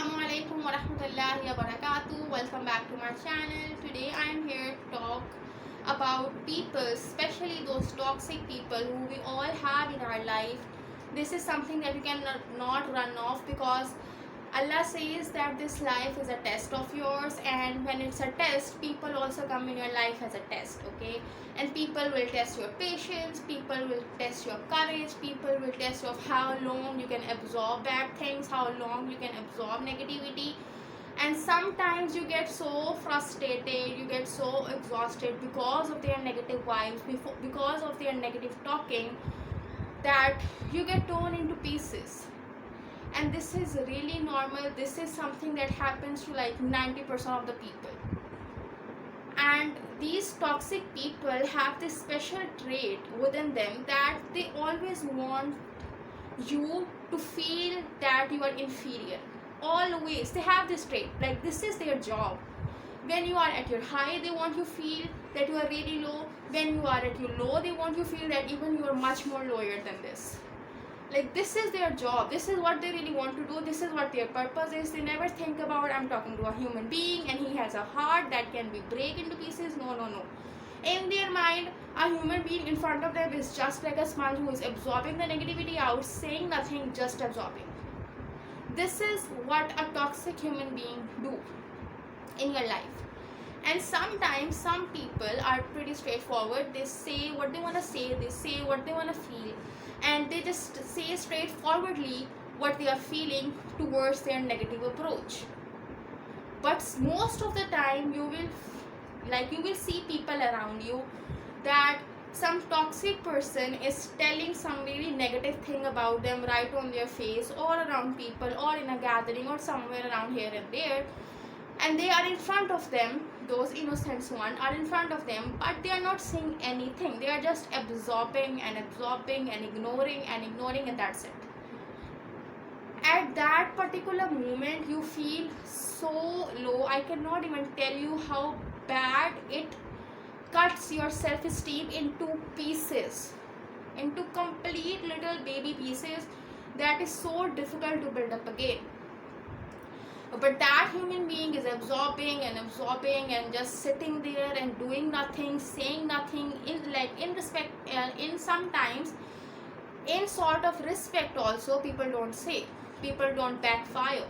Assalamu alaikum wa rahmatullahi wa barakatuh. Welcome back to my channel. Today I am here to talk about people, especially those toxic people who we all have in our life. This is something that you cannot run off, because Allah says that this life is a test of yours, and when it's a test, people also come in your life as a test, okay? And people will test your patience, people will test your courage, people will test of how long you can absorb bad things, how long you can absorb negativity. And sometimes you get so frustrated, you get so exhausted because of their negative vibes, because of their negative talking, that you get torn into pieces. And this is really normal. This is something that happens to like 90% of the people. And these toxic people have this special trait within them that they always want you to feel that you are inferior. Always they have this trait, like this is their job. When you are at your high, they want you to feel that you are really low. When you are at your low, they want you to feel that even you are much more lower than this. Like this is their job, this is what they really want to do, this is what their purpose is. They never think about, I'm talking to a human being and he has a heart that can be break into pieces. No. In their mind, a human being in front of them is just like a sponge who is absorbing the negativity out, saying nothing, just absorbing. This is what a toxic human being do in your life. And sometimes some people are pretty straightforward. They say what they want to say, they say what they want to feel, and they just say straightforwardly what they are feeling towards their negative approach. But most of the time you will see people around you that some toxic person is telling some really negative thing about them right on their face, or around people, or in a gathering, or somewhere around here and there. And they are in front of them, those innocent ones are in front of them, but they are not saying anything. They are just absorbing and ignoring, and that's it. At that particular moment you feel so low. I cannot even tell you how bad it cuts your self-esteem into pieces, into complete little baby pieces, that is so difficult to build up again. But that human being is absorbing and just sitting there and doing nothing, saying nothing, in respect, in sometimes in sort of respect also. People don't say, people don't backfire.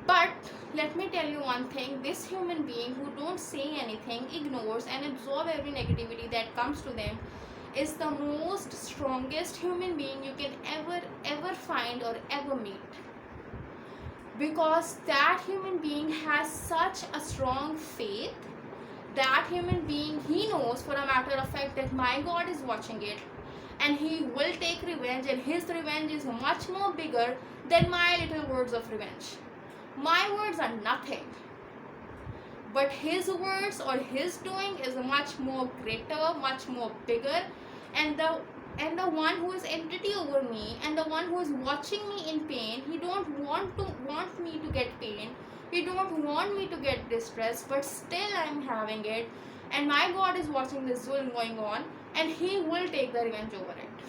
But let me tell you one thing, this human being who don't say anything, ignores and absorb every negativity that comes to them, is the most strongest human being you can ever find or ever meet. Because that human being has such a strong faith. That human being, he knows for a matter of fact that my God is watching it, and he will take revenge, and his revenge is much more bigger than my little words of revenge. My words are nothing, but his words or his doing is much more greater, much more bigger. And the one who is entity over me, and the one who is watching me in pain, he don't want me to get pain, he don't want me to get distress, but still I'm having it, and my God is watching this zulm going on, and he will take the revenge over it.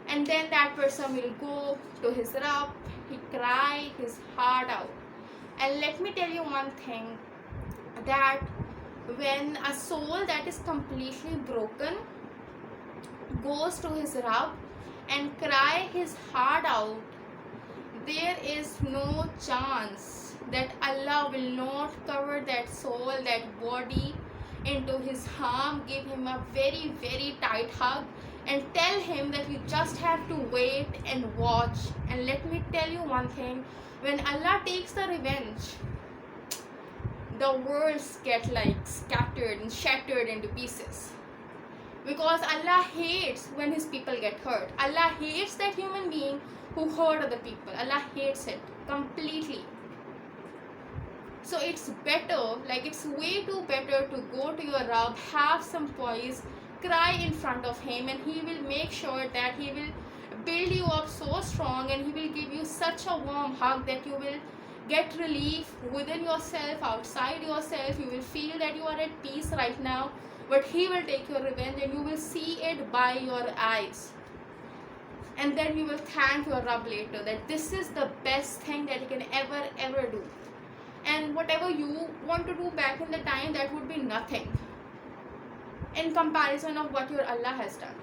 And then that person will go to his Rabb, he cry his heart out. And let me tell you one thing, that when a soul that is completely broken goes to his Rabb and cry his heart out, there is no chance that Allah will not cover that soul, that body into his arm, give him a very, very tight hug, and tell him that you just have to wait and watch. And let me tell you one thing, when Allah takes the revenge, the worlds get like scattered and shattered into pieces. Because Allah hates when his people get hurt. Allah hates that human being who hurt other people. Allah hates it completely. So it's better, like it's way too better to go to your Rabb, have some poise, cry in front of him, and he will make sure that he will build you up so strong, and he will give you such a warm hug that you will get relief within yourself, outside yourself. You will feel that you are at peace right now. But he will take your revenge, and you will see it by your eyes. and then you will thank your Rabb later that this is the best thing that you can ever do. And whatever you want to do back in the time, that would be nothing in comparison of what your Allah has done.